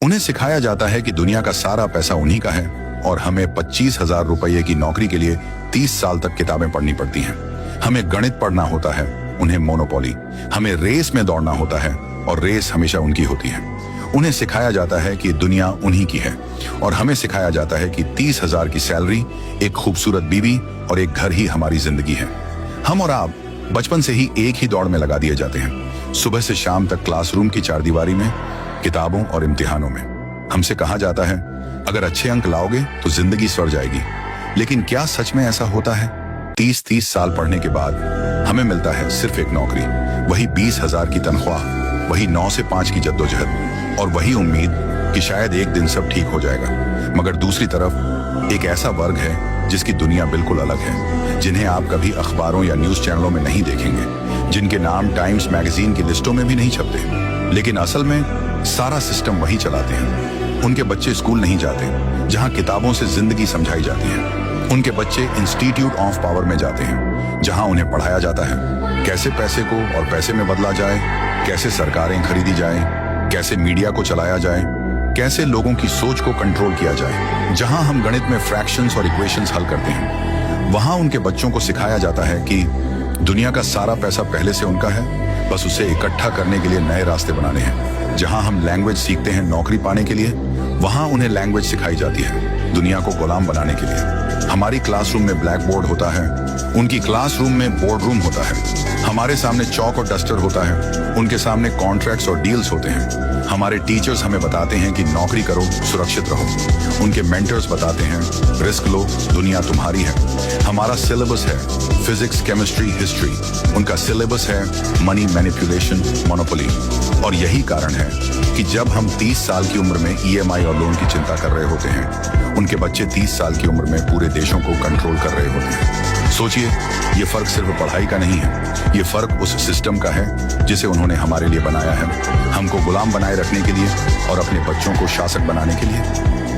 उन्हें सिखाया जाता है कि दुनिया का सारा पैसा उन्हीं का है और हमें 25,000 रुपये की नौकरी के लिए 30 साल तक किताबें पढ़नी पड़ती हैं। हमें गणित पढ़ना होता है, उन्हें मोनोपोली। हमें रेस में दौड़ना होता है और रेस हमेशा उनकी होती है। उन्हें सिखाया जाता है कि दुनिया उन्हीं की है और हमें सिखाया जाता है कि 30,000 की सैलरी, एक खूबसूरत बीवी और एक घर ही हमारी जिंदगी है। हम और आप बचपन से ही एक ही दौड़ में लगा दिए जाते हैं, सुबह से शाम तक क्लासरूम की चारदीवारी में, किताबों और इम्तिहानों में। हमसे कहा जाता है, अगर अच्छे अंक लाओगे तो जिंदगी सवर जाएगी। लेकिन क्या सच में ऐसा होता है? 30 साल पढ़ने के बाद हमें मिलता है सिर्फ एक नौकरी, वही 20,000 की तनख्वाह, वही 9 से 5 की जद्दोजहद और वही उम्मीद कि शायद एक दिन सब ठीक हो जाएगा। मगर दूसरी तरफ एक ऐसा वर्ग है जिसकी दुनिया बिल्कुल अलग है, जिन्हें आप कभी अखबारों या न्यूज चैनलों में नहीं देखेंगे, जिनके नाम टाइम्स मैगजीन की लिस्टों में भी नहीं छपते, लेकिन असल में सारा सिस्टम वही चलाते हैं। उनके बच्चे स्कूल नहीं जाते जहां किताबों से जिंदगी समझाई जाती है। उनके बच्चे इंस्टीट्यूट ऑफ पावर में जाते हैं जहां उन्हें पढ़ाया जाता है कैसे पैसे को और पैसे में बदला जाए, कैसे सरकारें खरीदी जाए, कैसे मीडिया को चलाया जाए, कैसे लोगों की सोच को कंट्रोल किया जाए। जहां हम गणित में फ्रैक्शंस और इक्वेशंस हल करते हैं, वहां उनके बच्चों को सिखाया जाता है कि दुनिया का सारा पैसा पहले से उनका है, बस उसे इकट्ठा करने के लिए नए रास्ते बनाने हैं। जहां हम लैंग्वेज सीखते हैं नौकरी पाने के लिए, वहां उन्हें लैंग्वेज सिखाई जाती है दुनिया को गुलाम बनाने के लिए। हमारी क्लासरूम में ब्लैक बोर्ड होता है, उनकी क्लासरूम में बोर्ड रूम होता है। हमारे सामने चौक और डस्टर होता है, उनके सामने कॉन्ट्रैक्ट्स और डील्स होते हैं। हमारे टीचर्स हमें बताते हैं कि नौकरी करो, सुरक्षित रहो। उनके मेंटर्स बताते हैं, रिस्क लो, दुनिया तुम्हारी है। हमारा सिलेबस है फिजिक्स, केमिस्ट्री, हिस्ट्री। उनका सिलेबस है मनी, मैनिपुलेशन, मोनोपोली। और यही कारण है कि जब हम 30 साल की उम्र में EMI और लोन की चिंता कर रहे होते हैं, उनके बच्चे 30 साल की उम्र में पूरे देशों को कंट्रोल कर रहे होते हैं। सोचिए, ये फर्क सिर्फ पढ़ाई का नहीं है, ये फर्क उस सिस्टम का है जिसे उन्होंने हमारे लिए बनाया है, हमको गुलाम बनाए रखने के लिए और अपने बच्चों को शासक बनाने के लिए।